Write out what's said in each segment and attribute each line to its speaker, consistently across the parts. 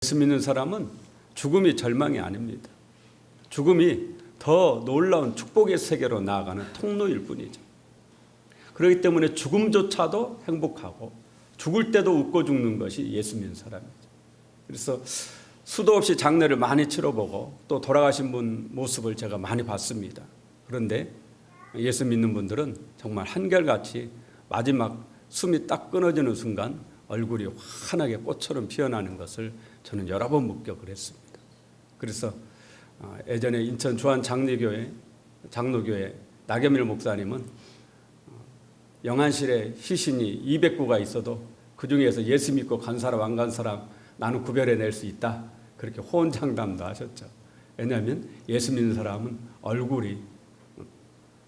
Speaker 1: 예수 믿는 사람은 죽음이 절망이 아닙니다. 죽음이 더 놀라운 축복의 세계로 나아가는 통로일 뿐이죠. 그렇기 때문에 죽음조차도 행복하고 죽을 때도 웃고 죽는 것이 예수 믿는 사람이죠. 그래서 수도 없이 장례를 많이 치러보고 또 돌아가신 분 모습을 제가 많이 봤습니다. 그런데 예수 믿는 분들은 정말 한결같이 마지막 숨이 딱 끊어지는 순간 얼굴이 환하게 꽃처럼 피어나는 것을 저는 여러 번 목격을 했습니다. 그래서 예전에 인천 주한 장로교회 나겸일 목사님은 영안실에 시신이 200구가 있어도 그 중에서 예수 믿고 간 사람 안 간 사람 나는 구별해낼 수 있다. 그렇게 호언장담도 하셨죠. 왜냐하면 예수 믿는 사람은 얼굴이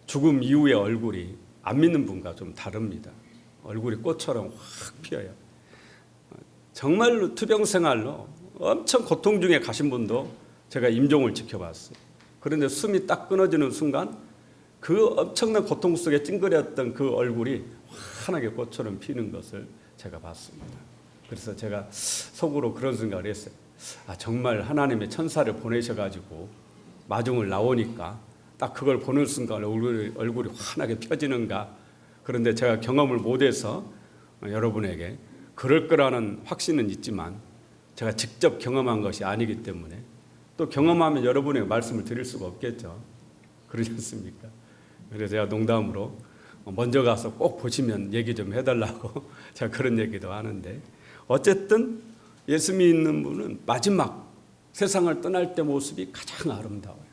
Speaker 1: 죽음 이후의 얼굴이 안 믿는 분과 좀 다릅니다. 얼굴이 꽃처럼 확 피어요. 정말로 투병생활로 엄청 고통 중에 가신 분도 제가 임종을 지켜봤어요. 그런데 숨이 딱 끊어지는 순간 그 엄청난 고통 속에 찡그렸던 그 얼굴이 환하게 꽃처럼 피는 것을 제가 봤습니다. 그래서 제가 속으로 그런 생각을 했어요. 정말 하나님의 천사를 보내셔가지고 마중을 나오니까 딱 그걸 보는 순간 얼굴이 환하게 펴지는가. 그런데 제가 경험을 못해서 여러분에게 그럴 거라는 확신은 있지만 제가 직접 경험한 것이 아니기 때문에 또 경험하면 여러분에게 말씀을 드릴 수가 없겠죠. 그러지 않습니까? 그래서 제가 농담으로 먼저 가서 꼭 보시면 얘기 좀 해달라고 제가 그런 얘기도 하는데, 어쨌든 예수 믿는 분은 마지막 세상을 떠날 때 모습이 가장 아름다워요.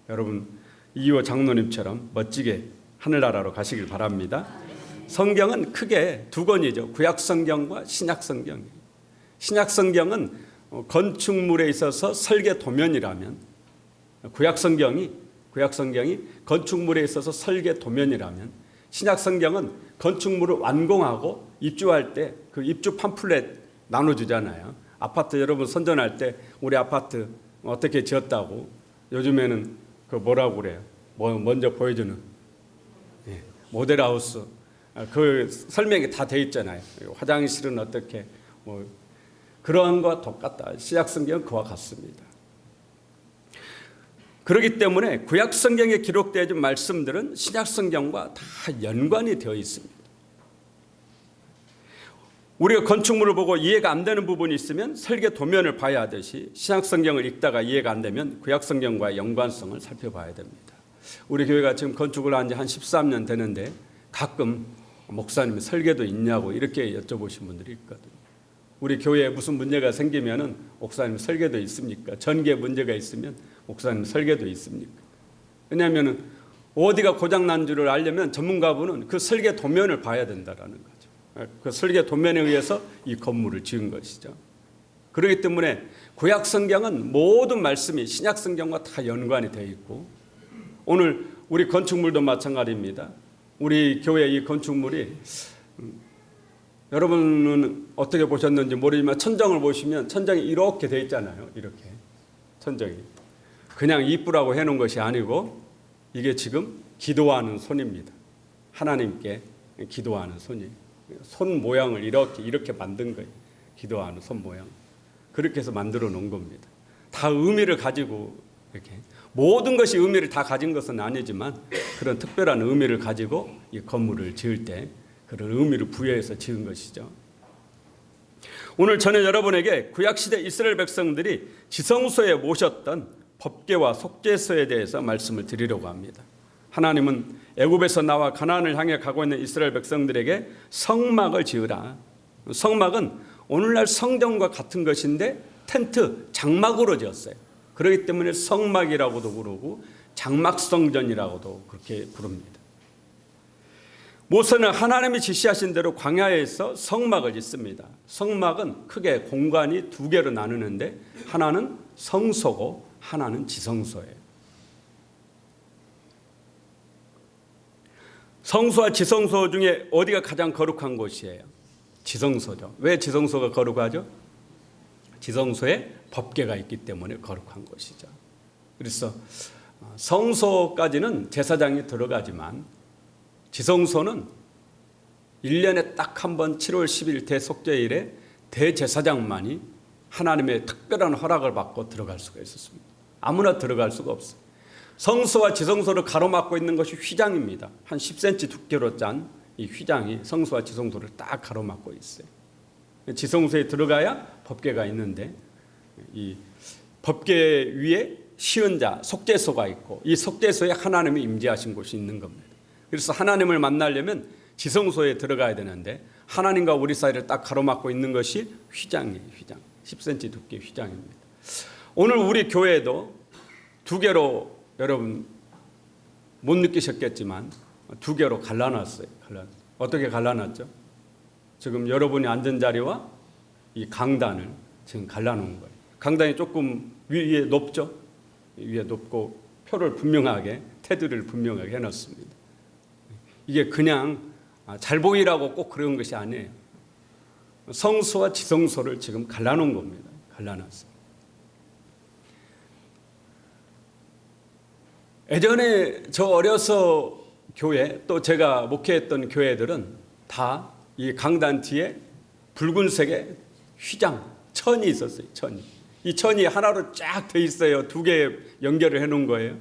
Speaker 1: 여러분 이호 장로님처럼 멋지게 하늘나라로 가시길 바랍니다. 성경은 크게 두 권이죠. 구약성경과 신약성경이에요. 신약성경은 건축물에 있어서 설계 도면이라면, 구약성경이 건축물에 있어서 설계 도면이라면, 신약성경은 건축물을 완공하고 입주할 때 그 입주 팜플렛 나눠주잖아요. 아파트 여러분 선전할 때 우리 아파트 어떻게 지었다고 요즘에는 그 뭐라고 그래요? 먼저 보여주는 모델하우스, 그 설명이 다 돼 있잖아요. 화장실은 어떻게 그러한 것과 똑같다. 신약성경은 그와 같습니다. 그렇기 때문에 구약성경에 기록되어진 말씀들은 신약성경과 다 연관이 되어 있습니다. 우리가 건축물을 보고 이해가 안 되는 부분이 있으면 설계 도면을 봐야 하듯이 신약성경을 읽다가 이해가 안 되면 구약성경과의 연관성을 살펴봐야 됩니다. 우리 교회가 지금 건축을 한 지 한 13년 되는데 가끔 목사님 설계도 있냐고 이렇게 여쭤보신 분들이 있거든요. 우리 교회에 무슨 문제가 생기면은 목사님 설계도 있습니까? 전기에 문제가 있으면 목사님 설계도 있습니까? 왜냐하면 어디가 고장난 줄을 알려면 전문가분은 그 설계 도면을 봐야 된다라는 거죠. 그 설계 도면에 의해서 이 건물을 지은 것이죠. 그렇기 때문에 구약 성경은 모든 말씀이 신약 성경과 다 연관이 되어 있고, 오늘 우리 건축물도 마찬가지입니다. 우리 교회 이 건축물이 여러분은 어떻게 보셨는지 모르지만 천정을 보시면 천정이 이렇게 되어 있잖아요. 이렇게 천정이 그냥 이쁘라고 해놓은 것이 아니고 이게 지금 기도하는 손입니다. 하나님께 기도하는 손이 손 모양을 이렇게 만든 거예요. 기도하는 손 모양. 그렇게 해서 만들어 놓은 겁니다. 다 의미를 가지고 이렇게 모든 것이 의미를 다 가진 것은 아니지만 그런 특별한 의미를 가지고 이 건물을 지을 때 그런 의미를 부여해서 지은 것이죠. 오늘 저는 여러분에게 구약시대 이스라엘 백성들이 지성소에 모셨던 법궤와 속죄소에 대해서 말씀을 드리려고 합니다. 하나님은 애굽에서 나와 가나안을 향해 가고 있는 이스라엘 백성들에게 성막을 지으라. 성막은 오늘날 성전과 같은 것인데 텐트, 장막으로 지었어요. 그렇기 때문에 성막이라고도 부르고 장막성전이라고도 그렇게 부릅니다. 모세는 하나님이 지시하신 대로 광야에서 성막을 짓습니다. 성막은 크게 공간이 두 개로 나누는데 하나는 성소고 하나는 지성소예요. 성소와 지성소 중에 어디가 가장 거룩한 곳이에요? 지성소죠. 왜 지성소가 거룩하죠? 지성소에 법궤가 있기 때문에 거룩한 곳이죠. 그래서 성소까지는 제사장이 들어가지만 지성소는 1년에 딱 한 번 7월 10일 대속죄일에 대제사장만이 하나님의 특별한 허락을 받고 들어갈 수가 있었습니다. 아무나 들어갈 수가 없어요. 성소와 지성소를 가로막고 있는 것이 휘장입니다. 한 10cm 두께로 짠 이 휘장이 성소와 지성소를 딱 가로막고 있어요. 지성소에 들어가야 법궤가 있는데 이 법궤 위에 시은자 속죄소가 있고 이 속죄소에 하나님이 임재하신 곳이 있는 겁니다. 그래서 하나님을 만나려면 지성소에 들어가야 되는데 하나님과 우리 사이를 딱 가로막고 있는 것이 휘장이에요. 휘장. 10cm 두께 휘장입니다. 오늘 우리 교회도 두 개로 여러분 못 느끼셨겠지만 두 개로 갈라놨어요. 어떻게 갈라놨죠? 지금 여러분이 앉은 자리와 이 강단을 지금 갈라놓은 거예요. 강단이 조금 위에 높죠? 위에 높고 표를 분명하게 테두리를 분명하게 해놨습니다. 이게 그냥 잘 보이라고 꼭 그런 것이 아니에요. 성소와 지성소를 지금 갈라놓은 겁니다. 갈라놨어요. 예전에 저 어려서 교회 또 제가 목회했던 교회들은 다 이 강단 뒤에 붉은색의 휘장, 천이 있었어요. 천이. 이 천이 하나로 쫙 돼 있어요. 두 개 연결을 해놓은 거예요.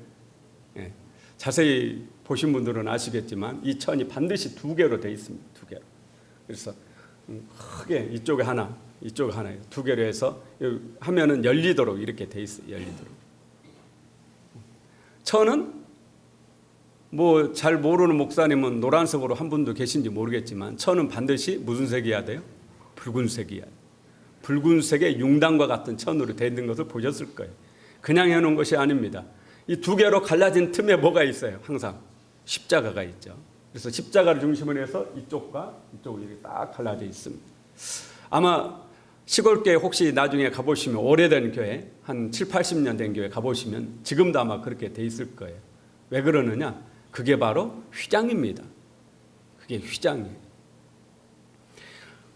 Speaker 1: 예. 자세히 보신 분들은 아시겠지만 이 천이 반드시 두 개로 돼 있습니다. 두 개로. 그래서 크게 이쪽에 하나, 이쪽에 하나 두 개로 해서 하면은 열리도록 이렇게 돼 있어요. 열리도록. 천은 뭐 잘 모르는 목사님은 노란색으로 한 분도 계신지 모르겠지만 천은 반드시 무슨 색이어야 돼요? 붉은색이야. 붉은색의 융단과 같은 천으로 되어 있는 것을 보셨을 거예요. 그냥 해놓은 것이 아닙니다. 이 두 개로 갈라진 틈에 뭐가 있어요? 항상 십자가가 있죠. 그래서 십자가를 중심으로 해서 이쪽과 이쪽이 이렇게 딱 갈라져 있습니다. 아마 시골교회 혹시 나중에 가보시면 오래된 교회 한 7, 80년 된 교회 가보시면 지금도 아마 그렇게 돼 있을 거예요. 왜 그러느냐? 그게 바로 휘장입니다. 그게 휘장이에요.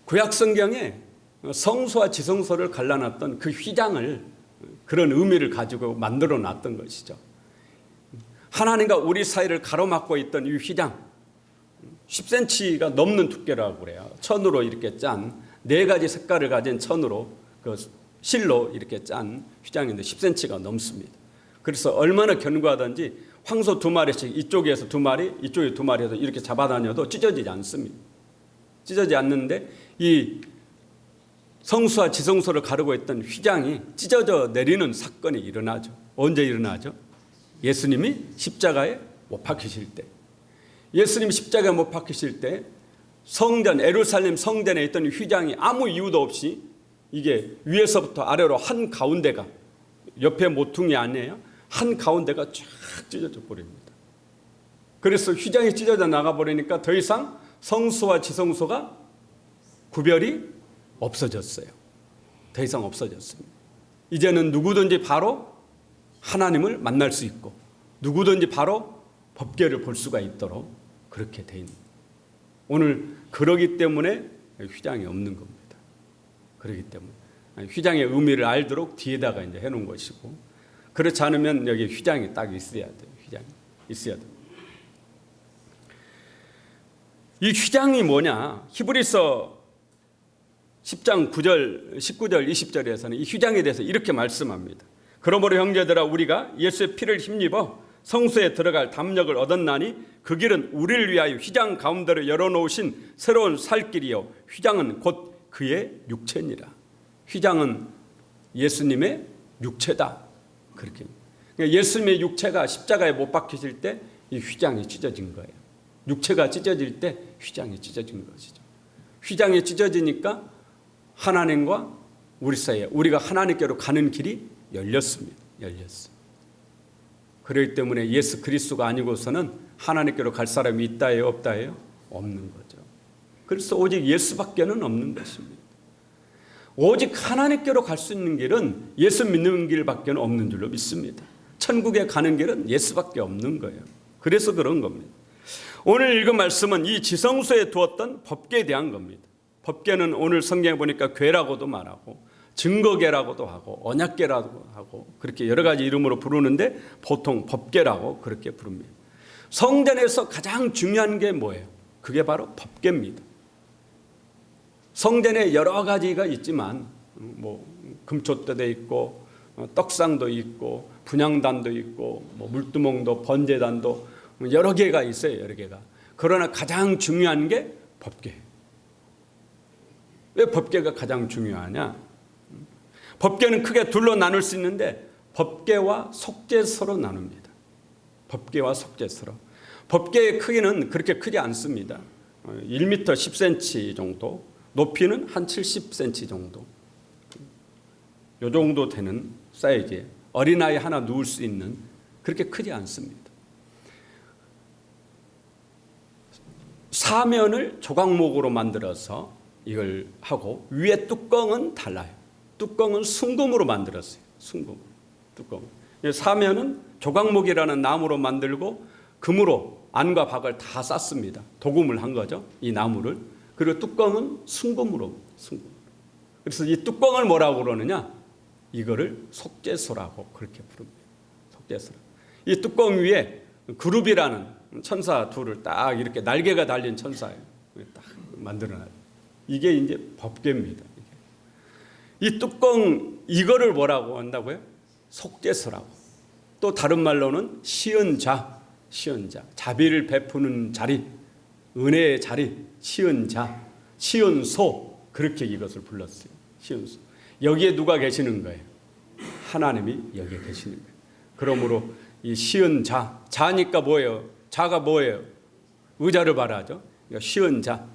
Speaker 1: 구약 성경에 성소와 지성소를 갈라놨던 그 휘장을 그런 의미를 가지고 만들어 놨던 것이죠. 하나님과 우리 사이를 가로막고 있던 이 휘장 10cm가 넘는 두께라고 그래요. 천으로 이렇게 짠 4가지 색깔을 가진 천으로 그 실로 이렇게 짠 휘장인데 10cm가 넘습니다. 그래서 얼마나 견고하든지 황소 2마리씩 이쪽에서 2마리 이쪽에 2마리에서 이렇게 잡아다녀도 찢어지지 않습니다. 찢어지지 않는데 이 성소와 지성소를 가르고 있던 휘장이 찢어져 내리는 사건이 일어나죠. 언제 일어나죠? 예수님이 십자가에 못 박히실 때. 예수님이 십자가에 못 박히실 때 성전 예루살렘 성전에 있던 휘장이 아무 이유도 없이 이게 위에서부터 아래로 한 가운데가 옆에 모퉁이 아니에요. 한 가운데가 쫙 찢어져 버립니다. 그래서 휘장이 찢어져 나가 버리니까 더 이상 성소와 지성소가 구별이 없어졌어요. 더 이상 없어졌습니다. 이제는 누구든지 바로 하나님을 만날 수 있고 누구든지 바로 법궤를 볼 수가 있도록 그렇게 돼 있는. 오늘 그러기 때문에 휘장이 없는 겁니다. 그러기 때문에 휘장의 의미를 알도록 뒤에다가 이제 해놓은 것이고 그렇지 않으면 여기 휘장이 딱 있어야 돼요. 휘장이 있어야 돼요. 이 휘장이 뭐냐? 히브리서 10장 9절, 19절, 20절에서는 이 휘장에 대해서 이렇게 말씀합니다. 그러므로 형제들아 우리가 예수의 피를 힘입어 성소에 들어갈 담력을 얻었나니 그 길은 우리를 위하여 휘장 가운데로 열어놓으신 새로운 살 길이요 휘장은 곧 그의 육체니라. 휘장은 예수님의 육체다. 그렇게 그러니까 예수님의 육체가 십자가에 못 박히실 때 이 휘장이 찢어진 거예요. 육체가 찢어질 때 휘장이 찢어진 것이죠. 휘장이 찢어지니까 하나님과 우리 사이에 우리가 하나님께로 가는 길이 열렸습니다. 열렸어요. 그렇기 때문에 예수 그리스도가 아니고서는 하나님께로 갈 사람이 있다예요, 없다예요? 없는 거죠. 그래서 오직 예수밖에는 없는 것입니다. 오직 하나님께로 갈 수 있는 길은 예수 믿는 길밖에 없는 줄로 믿습니다. 천국에 가는 길은 예수밖에 없는 거예요. 그래서 그런 겁니다. 오늘 읽은 말씀은 이 지성소에 두었던 법궤에 대한 겁니다. 법궤는 오늘 성경에 보니까 궤라고도 말하고 증거궤라고도 하고 언약궤라고 하고 그렇게 여러 가지 이름으로 부르는데 보통 법궤라고 그렇게 부릅니다. 성전에서 가장 중요한 게 뭐예요? 그게 바로 법궤입니다. 성전에 여러 가지가 있지만 금초대도 있고 떡상도 있고 분향단도 있고 뭐 물두멍도 번제단도 여러 개가 있어요. 여러 개가. 그러나 가장 중요한 게 법궤. 왜 법궤가 가장 중요하냐? 법궤는 크게 둘로 나눌 수 있는데 법궤와 속죄서로 나눕니다. 법궤와 속죄서로. 법궤의 크기는 그렇게 크지 않습니다. 1m 10cm 정도, 높이는 한 70cm 정도. 이 정도 되는 사이즈에 어린아이 하나 누울 수 있는, 그렇게 크지 않습니다. 사면을 조각목으로 만들어서 이걸 하고 위에 뚜껑은 달라요. 뚜껑은 순금으로 만들었어요. 순금 뚜껑. 사면은 조각목이라는 나무로 만들고 금으로 안과 박을 다 쌌습니다. 도금을 한 거죠. 이 나무를. 그리고 뚜껑은 순금으로. 그래서 이 뚜껑을 뭐라고 그러느냐? 이거를 속죄소라고 그렇게 부릅니다. 속죄소. 이 뚜껑 위에 그룹이라는 천사 둘을 딱 이렇게 날개가 달린 천사예요. 딱 만들어놔요. 이게 이제 법궤입니다. 이 뚜껑 이거를 뭐라고 한다고요? 속죄소라고. 또 다른 말로는 시은자, 시은자, 자비를 베푸는 자리, 은혜의 자리, 시은자, 시은소, 그렇게 이것을 불렀어요. 시은소. 여기에 누가 계시는 거예요? 하나님이 여기에 계시는 거예요. 그러므로 이 시은자, 자니까 뭐예요? 자가 뭐예요? 의자를 말하죠. 시은자,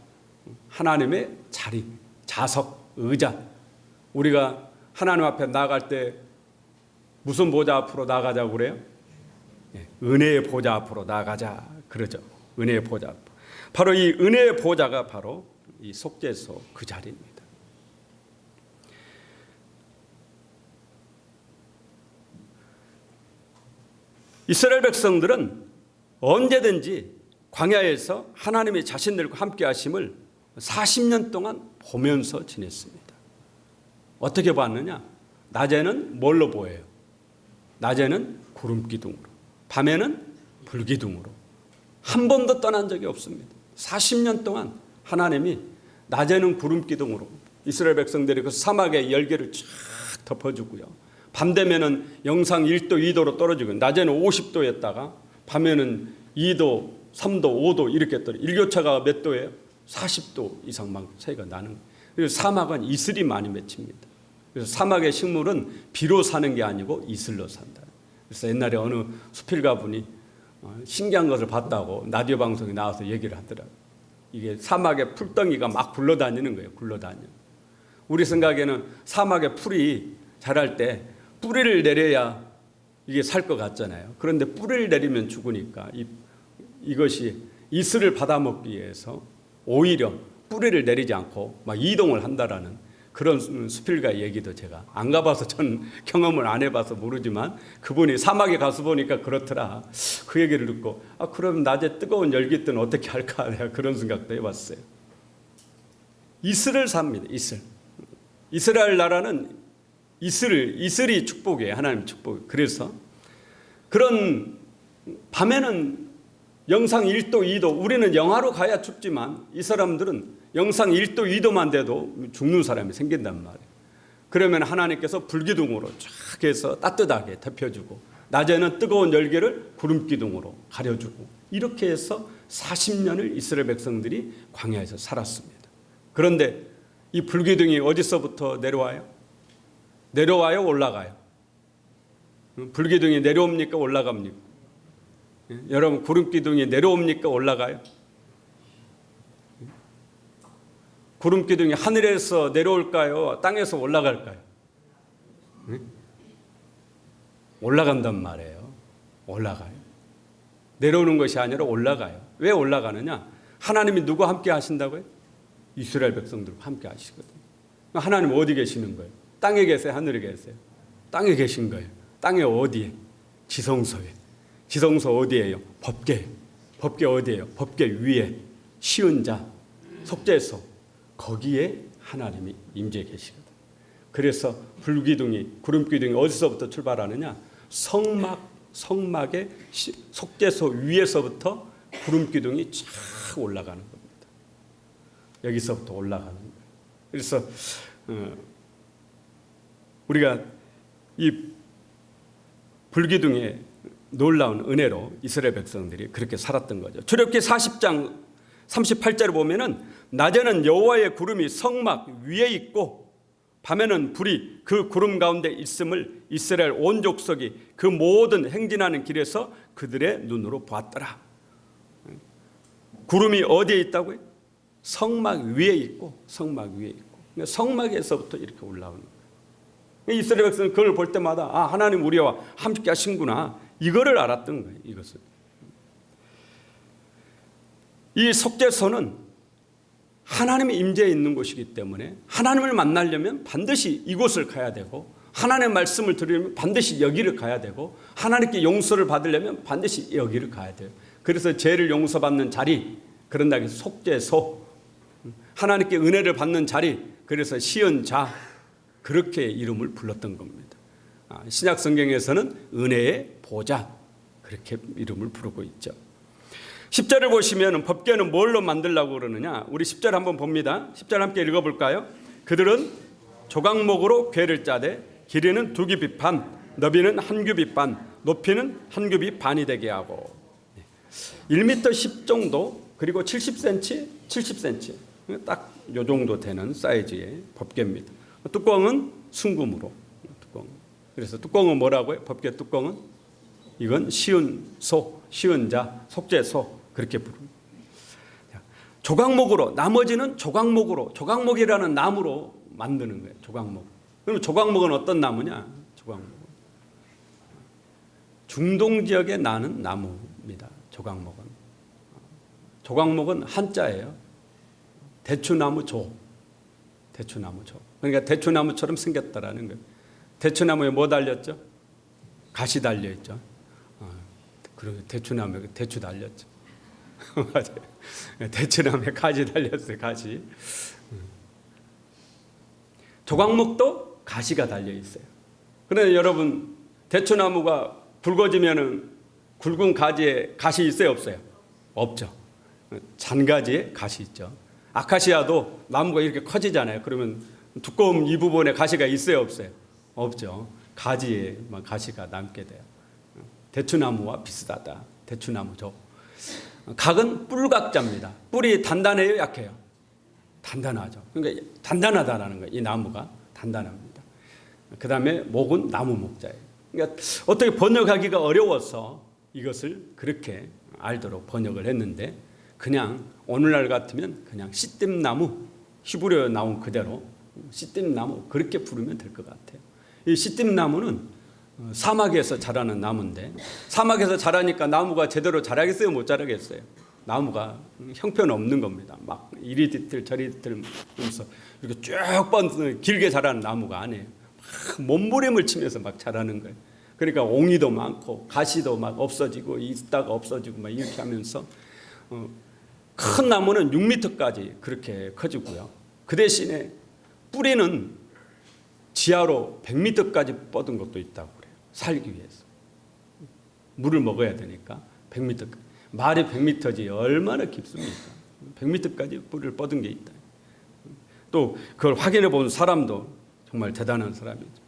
Speaker 1: 하나님의 자리, 자석, 의자. 우리가 하나님 앞에 나아갈 때 무슨 보좌 앞으로 나가자고 그래요? 은혜의 보좌 앞으로 나가자 그러죠. 은혜의 보좌 앞으로. 바로 이 은혜의 보좌가 바로 이 속죄소 그 자리입니다. 이스라엘 백성들은 언제든지 광야에서 하나님의 자신들과 함께 하심을 40년 동안 보면서 지냈습니다. 어떻게 봤느냐? 낮에는 뭘로 보여요? 낮에는 구름기둥으로, 밤에는 불기둥으로. 한 번도 떠난 적이 없습니다. 40년 동안 하나님이 낮에는 구름기둥으로 이스라엘 백성들이 그 사막의 열기를 쫙 덮어주고요. 밤 되면은 영상 1도, 2도로 떨어지고, 낮에는 50도였다가 밤에는 2도, 3도, 5도 이렇게 떨어져. 일교차가 몇 도예요? 40도 이상 막 차이가 나는 거예요. 그래서 사막은 이슬이 많이 맺힙니다. 그래서 사막의 식물은 비로 사는 게 아니고 이슬로 산다. 그래서 옛날에 어느 수필가 분이 신기한 것을 봤다고 라디오 방송에 나와서 얘기를 하더라고요. 이게 사막에 풀덩이가 막 굴러다니는 거예요. 굴러다녀. 우리 생각에는 사막에 풀이 자랄 때 뿌리를 내려야 이게 살 것 같잖아요. 그런데 뿌리를 내리면 죽으니까 이것이 이슬을 받아먹기 위해서 오히려 뿌리를 내리지 않고 막 이동을 한다라는 그런 수필가의 얘기도 제가 안 가봐서 전 경험을 안 해봐서 모르지만 그분이 사막에 가서 보니까 그렇더라. 그 얘기를 듣고 그럼 낮에 뜨거운 열기 때는 어떻게 할까 내가 그런 생각도 해봤어요. 이슬을 삽니다. 이슬. 이스라엘 나라는 이슬이 축복이에요. 하나님 축복. 그래서 그런 밤에는 영상 1도, 2도, 우리는 영하로 가야 춥지만 이 사람들은 영상 1도, 2도만 돼도 죽는 사람이 생긴단 말이에요. 그러면 하나님께서 불기둥으로 쫙 해서 따뜻하게 데펴주고 낮에는 뜨거운 열기를 구름기둥으로 가려주고 이렇게 해서 40년을 이스라엘 백성들이 광야에서 살았습니다. 그런데 이 불기둥이 어디서부터 내려와요? 내려와요? 올라가요? 불기둥이 내려옵니까? 올라갑니까? 여러분 구름기둥이 내려옵니까? 올라가요? 구름기둥이 하늘에서 내려올까요? 땅에서 올라갈까요? 올라간단 말이에요. 올라가요. 내려오는 것이 아니라 올라가요. 왜 올라가느냐? 하나님이 누구와 함께 하신다고요? 이스라엘 백성들과 함께 하시거든요. 하나님 어디 계시는 거예요? 땅에 계세요? 하늘에 계세요? 땅에 계신 거예요. 땅에 어디에? 지성소에. 지성소 어디예요? 법궤. 법궤 어디예요? 법궤 위에 시은자, 속죄소. 거기에 하나님이 임재 계시거든. 그래서 불기둥이, 구름기둥이 어디서부터 출발하느냐? 성막의 속죄소 위에서부터 구름기둥이 쫙 올라가는 겁니다. 여기서부터 올라가는 거예요. 그래서 우리가 이 불기둥의 놀라운 은혜로 이스라엘 백성들이 그렇게 살았던 거죠. 출애굽기 40장 38절을 보면은 낮에는 여호와의 구름이 성막 위에 있고 밤에는 불이 그 구름 가운데 있음을 이스라엘 온 족속이 그 모든 행진하는 길에서 그들의 눈으로 보았더라. 구름이 어디에 있다고요? 성막 위에 있고, 성막 위에 있고. 그러니까 성막에서부터 이렇게 올라오는 거예요. 이스라엘 백성은 그걸 볼 때마다 아, 하나님 우리와 함께 하신구나, 이거를 알았던 거예요. 이것을. 이 속죄소는 하나님의 임재에 있는 곳이기 때문에 하나님을 만나려면 반드시 이곳을 가야 되고, 하나님의 말씀을 들으려면 반드시 여기를 가야 되고, 하나님께 용서를 받으려면 반드시 여기를 가야 돼요. 그래서 죄를 용서받는 자리, 그런 다음에 속죄소, 하나님께 은혜를 받는 자리, 그래서 시은자, 그렇게 이름을 불렀던 겁니다. 신약 성경에서는 은혜의 보좌, 그렇게 이름을 부르고 있죠. 10절을 보시면 법궤는 뭘로 만들려고 그러느냐, 우리 10절 한번 봅니다. 10절 함께 읽어볼까요? 그들은 조각목으로 궤를 짜되 길이는 2규빗 반, 너비는 1규빗 반, 높이는 1규빗 반이 되게 하고 1m 10 정도, 그리고 70cm, 70cm 딱 요 정도 되는 사이즈의 법궤입니다. 뚜껑은 순금으로, 뚜껑. 그래서 뚜껑은 뭐라고요? 법궤 뚜껑은 이건 시은소, 시은자, 속죄소, 그렇게 부릅니다. 조각목으로, 나머지는 조각목으로, 조각목이라는 나무로 만드는 거예요. 조각목. 그럼 조각목은 어떤 나무냐? 조각목. 중동 지역에 나는 나무입니다. 조각목은. 조각목은 한자예요. 대추나무 조. 대추나무 조. 그러니까 대추나무처럼 생겼다라는 거예요. 대추나무에 뭐 달렸죠? 가시 달려있죠. 그리고 대추나무에 대추 달렸죠. 맞아요. 대추나무에 가시 달렸어요. 가시. 조각목도 가시가 달려있어요. 그런데 여러분, 대추나무가 굵어지면은 굵은 가지에 가시 있어요? 없어요? 없죠. 잔가지에 가시 있죠. 아카시아도 나무가 이렇게 커지잖아요. 그러면 두꺼운 이 부분에 가시가 있어요? 없어요? 없죠. 가지에만 가시가 남게 돼요. 대추나무와 비슷하다. 대추나무죠. 각은 뿔각자입니다. 뿔이 단단해요? 약해요? 단단하죠. 그러니까 단단하다라는 거예요. 이 나무가 단단합니다. 그 다음에 목은 나무 목자예요. 그러니까 어떻게 번역하기가 어려워서 이것을 그렇게 알도록 번역을 했는데, 그냥 오늘날 같으면 그냥 시띠나무, 히브리어 나온 그대로 시띠나무, 그렇게 부르면 될 것 같아요. 이 시띠나무는 사막에서 자라는 나무인데, 사막에서 자라니까 나무가 제대로 자라겠어요? 못 자라겠어요? 나무가 형편없는 겁니다. 막 이리 뒤틀 저리 뒤틀 하면서 이렇게 쭉 뻗는 길게 자라는 나무가 아니에요. 막 몸부림을 치면서 막 자라는 거예요. 그러니까 옹이도 많고 가시도 막 없어지고 있다가 없어지고 막 이렇게 하면서 큰 나무는 6m까지 그렇게 커지고요. 그 대신에 뿌리는 지하로 100m까지 뻗은 것도 있다고 그래요. 살기 위해서. 물을 먹어야 되니까 100m까지. 말이 100m지 얼마나 깊습니까? 100m까지 뿌리를 뻗은 게 있다. 또 그걸 확인해 본 사람도 정말 대단한 사람이죠.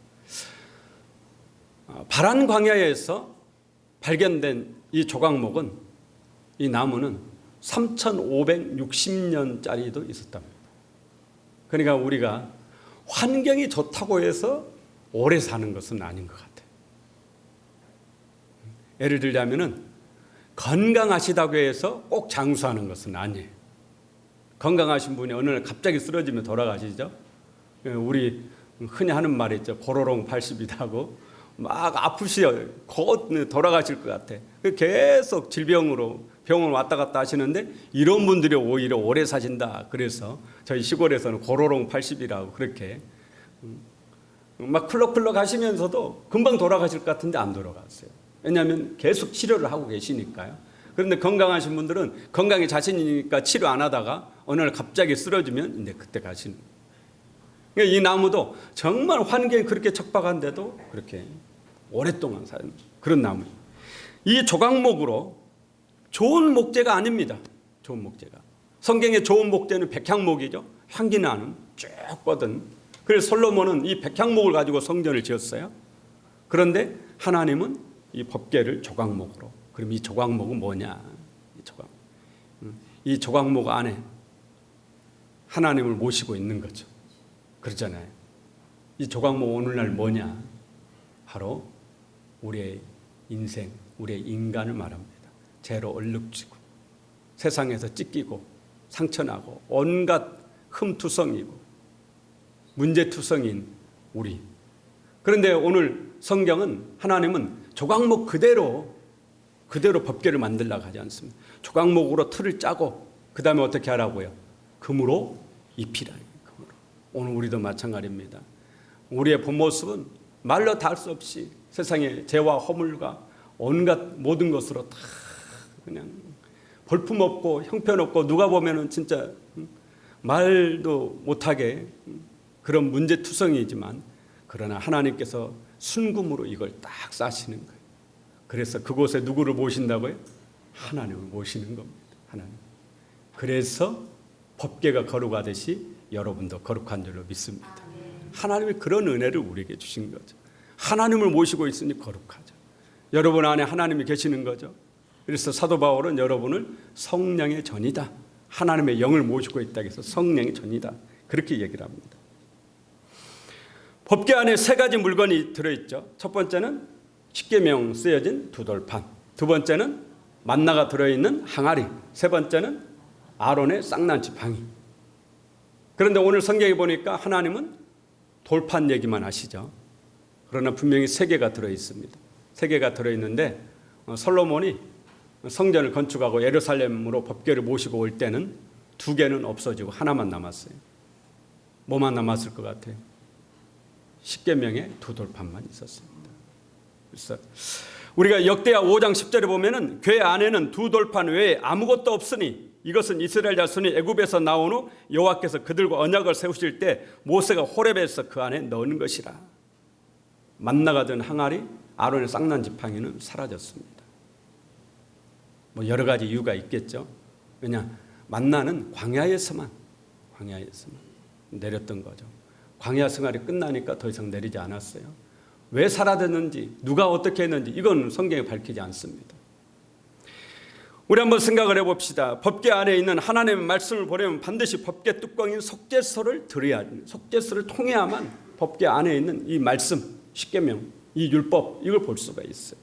Speaker 1: 바란 광야에서 발견된 이 조각목은, 이 나무는 3560년짜리도 있었답니다. 그러니까 우리가 환경이 좋다고 해서 오래 사는 것은 아닌 것 같아요. 예를 들자면은 건강하시다고 해서 꼭 장수하는 것은 아니에요. 건강하신 분이 어느 날 갑자기 쓰러지면 돌아가시죠. 우리 흔히 하는 말이 있죠. 고로롱 80이라고. 막 아프시요. 곧 돌아가실 것 같아. 계속 질병으로 병원 왔다 갔다 하시는데 이런 분들이 오히려 오래 사신다. 그래서 저희 시골에서는 고로롱 80이라고 그렇게 막 쿨럭쿨럭 하시면서도 금방 돌아가실 것 같은데 안 돌아갔어요. 왜냐하면 계속 치료를 하고 계시니까요. 그런데 건강하신 분들은 건강에 자신이니까 치료 안 하다가 어느 날 갑자기 쓰러지면 이제 그때 가시는 거예요. 그러니까 이 나무도 정말 환경이 그렇게 척박한데도 그렇게 오랫동안 사는 그런 나무예요. 이 조각목으로 좋은 목재가 아닙니다. 좋은 목재가. 성경의 좋은 목재는 백향목이죠. 향기 나는 쭉 뻗은 그래서 솔로몬은 이 백향목을 가지고 성전을 지었어요. 그런데 하나님은 이 법궤를 조각목으로. 그럼 이 조각목은 뭐냐? 이 조각목 안에 하나님을 모시고 있는 거죠. 그렇잖아요. 이 조각목 오늘날 뭐냐? 바로 우리의 인생, 우리의 인간을 말합니다. 죄로 얼룩지고 세상에서 찢기고 상처나고 온갖 흠투성이고 문제투성인 우리. 그런데 오늘 성경은 하나님은 조각목 그대로 법궤를 만들려고 하지 않습니다. 조각목으로 틀을 짜고 그 다음에 어떻게 하라고요? 금으로 입히라. 금으로. 오늘 우리도 마찬가지입니다. 우리의 본 모습은 말로 다 할 수 없이 세상의 죄와 허물과 온갖 모든 것으로 다 그냥 볼품없고 형편없고 누가 보면은 진짜 말도 못하게 그런 문제투성이지만 그러나 하나님께서 순금으로 이걸 딱 싸시는 거예요. 그래서 그곳에 누구를 모신다고요? 하나님을 모시는 겁니다. 하나님. 그래서 법궤가 거룩하듯이 여러분도 거룩한 줄로 믿습니다. 하나님이 그런 은혜를 우리에게 주신 거죠. 하나님을 모시고 있으니 거룩하죠. 여러분 안에 하나님이 계시는 거죠. 그래서 사도 바울은 여러분을 성령의 전이다. 하나님의 영을 모시고 있다 해서 성령의 전이다. 그렇게 얘기를 합니다. 법궤 안에 세 가지 물건이 들어있죠. 첫 번째는 십계명 쓰여진 두 돌판, 두 번째는 만나가 들어있는 항아리, 세 번째는 아론의 쌍난지 방이. 그런데 오늘 성경에 보니까 하나님은 돌판 얘기만 하시죠. 그러나 분명히 세 개가 들어있습니다. 세 개가 들어있는데 솔로몬이 성전을 건축하고 예루살렘으로 법궤를 모시고 올 때는 두 개는 없어지고 하나만 남았어요. 뭐만 남았을 것 같아요? 십계명의 두 돌판만 있었습니다. 그래서 우리가 역대하 5장 10절에 보면은 궤 안에는 두 돌판 외에 아무것도 없으니 이것은 이스라엘 자손이 애굽에서 나온 후 여호와께서 그들과 언약을 세우실 때 모세가 호렙에서 그 안에 넣은 것이라. 만나가 든 항아리, 아론의 쌍난 지팡이는 사라졌습니다. 뭐 여러 가지 이유가 있겠죠. 왜냐, 만나는 광야에서만 내렸던 거죠. 광야 생활이 끝나니까 더 이상 내리지 않았어요. 왜 사라졌는지, 누가 어떻게 했는지 이건 성경에 밝히지 않습니다. 우리 한번 생각을 해봅시다. 법궤 안에 있는 하나님의 말씀을 보려면 반드시 법궤 뚜껑인 속죄서를 들어야 합니다. 속죄서를 통해야만 법궤 안에 있는 이 말씀, 십계명, 이 율법 이걸 볼 수가 있어요.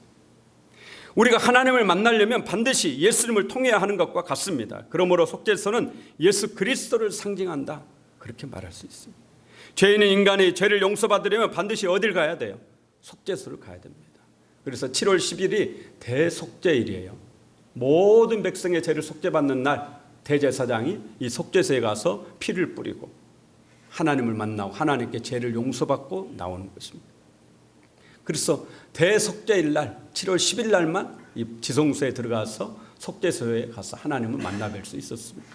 Speaker 1: 우리가 하나님을 만나려면 반드시 예수님을 통해야 하는 것과 같습니다. 그러므로 속죄서는 예수 그리스도를 상징한다. 그렇게 말할 수 있습니다. 죄 있는 인간이 죄를 용서받으려면 반드시 어딜 가야 돼요? 속죄소를 가야 됩니다. 그래서 7월 10일이 대속죄일이에요. 모든 백성의 죄를 속죄받는 날 대제사장이 이 속죄소에 가서 피를 뿌리고 하나님을 만나고 하나님께 죄를 용서받고 나오는 것입니다. 그래서 대속죄일 날 7월 10일 날만 이 지성소에 들어가서 속죄소에 가서 하나님을 만나뵐 수 있었습니다.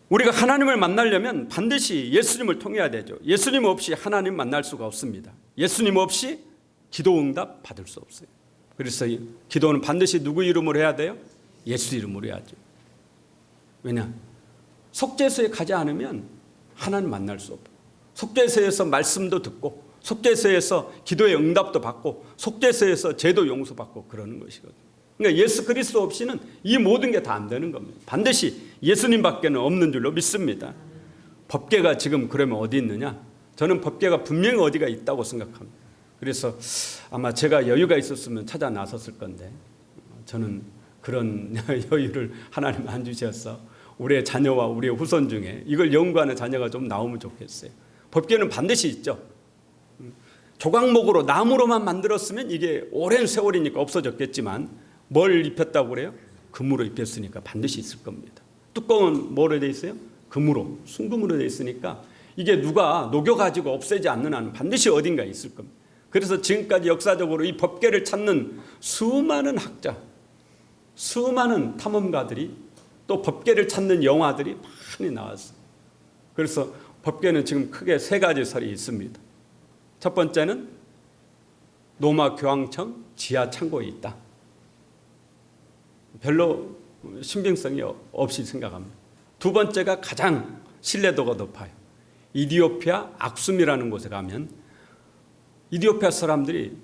Speaker 1: 우리가 하나님을 만나려면 반드시 예수님을 통해야 되죠. 예수님 없이 하나님 만날 수가 없습니다. 예수님 없이 기도 응답 받을 수 없어요. 그래서 기도는 반드시 누구 이름으로 해야 돼요? 예수 이름으로 해야죠. 왜냐? 속죄소에 가지 않으면 하나님 만날 수 없고, 속죄소에서 말씀도 듣고, 속죄소에서 기도의 응답도 받고, 속죄소에서 죄도 용서받고 그러는 것이거든요. 그러니까 예수 그리스도 없이는 이 모든 게 다 안 되는 겁니다. 반드시 예수님밖에는 없는 줄로 믿습니다. 법궤가 지금 그러면 어디 있느냐? 저는 법궤가 분명히 어디가 있다고 생각합니다. 그래서 아마 제가 여유가 있었으면 찾아 나섰을 건데 저는 그런 여유를 하나님 안 주셔서 우리의 자녀와 우리의 후손 중에 이걸 연구하는 자녀가 좀 나오면 좋겠어요. 법궤는 반드시 있죠. 조각목으로 나무로만 만들었으면 이게 오랜 세월이니까 없어졌겠지만 뭘 입혔다고 그래요? 금으로 입혔으니까 반드시 있을 겁니다. 뚜껑은 뭐로 되어 있어요? 금으로, 순금으로 되어 있으니까 이게 누가 녹여가지고 없애지 않는 한은 반드시 어딘가에 있을 겁니다. 그래서 지금까지 역사적으로 이 법궤를 찾는 수많은 학자, 수많은 탐험가들이 또 법궤를 찾는 영화들이 많이 나왔어요. 그래서 법궤는 지금 크게 세 가지 설이 있습니다. 첫 번째는 로마 교황청 지하 창고에 있다. 별로 신빙성이 없이 생각합니다. 두 번째가 가장 신뢰도가 높아요. 이디오피아 악숨이라는 곳에 가면 이디오피아 사람들이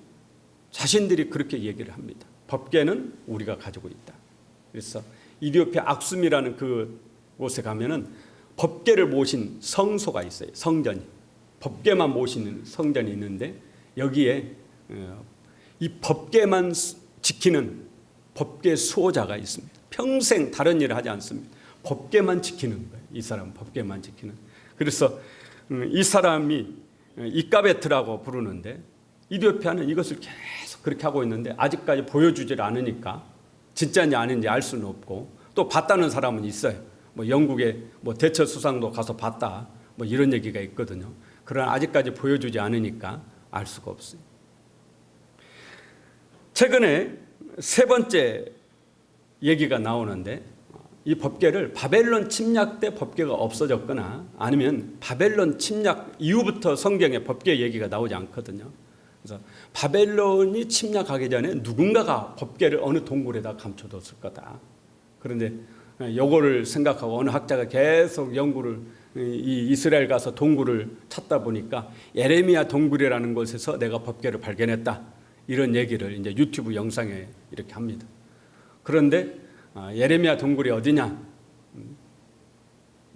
Speaker 1: 자신들이 그렇게 얘기를 합니다. 법궤는 우리가 가지고 있다. 그래서 이디오피아 악숨이라는 그 곳에 가면은 법궤를 모신 성소가 있어요. 성전이. 법궤만 모시는 성전이 있는데 여기에 이 법궤만 지키는 법궤 수호자가 있습니다. 평생 다른 일을 하지 않습니다. 법궤만 지키는 거예요. 이 사람은 법궤만 지키는. 그래서 이 사람이 이까베트라고 부르는데 이디오피아는 이것을 계속 그렇게 하고 있는데 아직까지 보여주질 않으니까 진짜인지 아닌지 알 수는 없고, 또 봤다는 사람은 있어요. 뭐 영국의 뭐 대처 수상도 가서 봤다, 뭐 이런 얘기가 있거든요. 그러나 아직까지 보여주지 않으니까 알 수가 없어요. 최근에 세 번째 얘기가 나오는데 이 법궤를 바벨론 침략 때 법궤가 없어졌거나 아니면 바벨론 침략 이후부터 성경에 법궤 얘기가 나오지 않거든요. 그래서 바벨론이 침략하기 전에 누군가가 법궤를 어느 동굴에다 감춰뒀을 거다. 그런데 요거를 생각하고 어느 학자가 계속 연구를 이 이스라엘 가서 동굴을 찾다 보니까 예레미야 동굴이라는 곳에서 내가 법궤를 발견했다. 이런 얘기를 이제 유튜브 영상에 이렇게 합니다. 그런데 예레미야 동굴이 어디냐?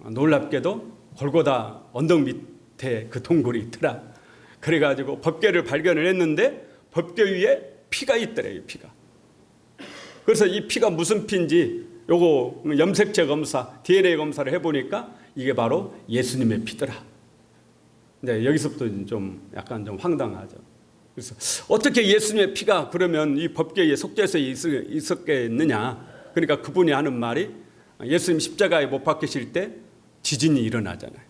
Speaker 1: 놀랍게도 골고다 언덕 밑에 그 동굴이 있더라. 그래가지고 법궤를 발견을 했는데 법궤 위에 피가 있더래요. 피가. 그래서 이 피가 무슨 피인지 요거 염색체 검사, DNA 검사를 해보니까 이게 바로 예수님의 피더라. 이제 여기서부터 좀 약간 좀 황당하죠. 그래서 어떻게 예수님의 피가 그러면 이 법궤에 속죄서 있었겠느냐? 그러니까 그분이 하는 말이 예수님 십자가에 못 박히실 때 지진이 일어나잖아요.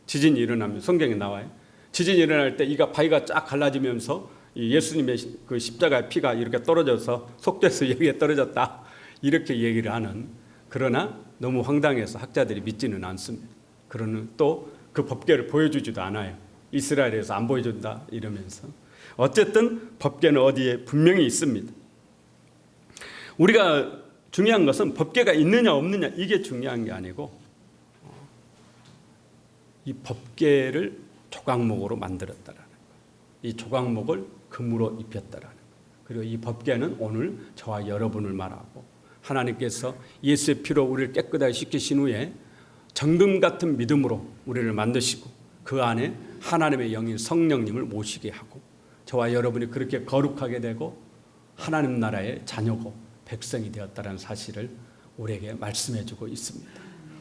Speaker 1: 지진이 일어나면 성경에 나와요. 지진이 일어날 때 이가 바위가 쫙 갈라지면서 이 예수님의 그 십자가의 피가 이렇게 떨어져서 속죄서 여기에 떨어졌다. 이렇게 얘기를 하는, 그러나 너무 황당해서 학자들이 믿지는 않습니다. 그러는 또 그 법궤를 보여주지도 않아요. 이스라엘에서 안 보여준다 이러면서. 어쨌든 법궤는 어디에 분명히 있습니다. 우리가 중요한 것은 법궤가 있느냐 없느냐 이게 중요한 게 아니고 이 법궤를 조각목으로 만들었다라는 것, 이 조각목을 금으로 입혔다라는 것, 그리고 이 법궤는 오늘 저와 여러분을 말하고 하나님께서 예수의 피로 우리를 깨끗하게 씻기신 후에 정금 같은 믿음으로 우리를 만드시고 그 안에 하나님의 영인 성령님을 모시게 하고 저와 여러분이 그렇게 거룩하게 되고 하나님 나라의 자녀고 백성이 되었다는 사실을 우리에게 말씀해 주고 있습니다.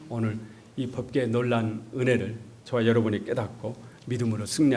Speaker 1: 오늘 이 법궤의 놀라운 은혜를 저와 여러분이 깨닫고 믿음으로 승리하시기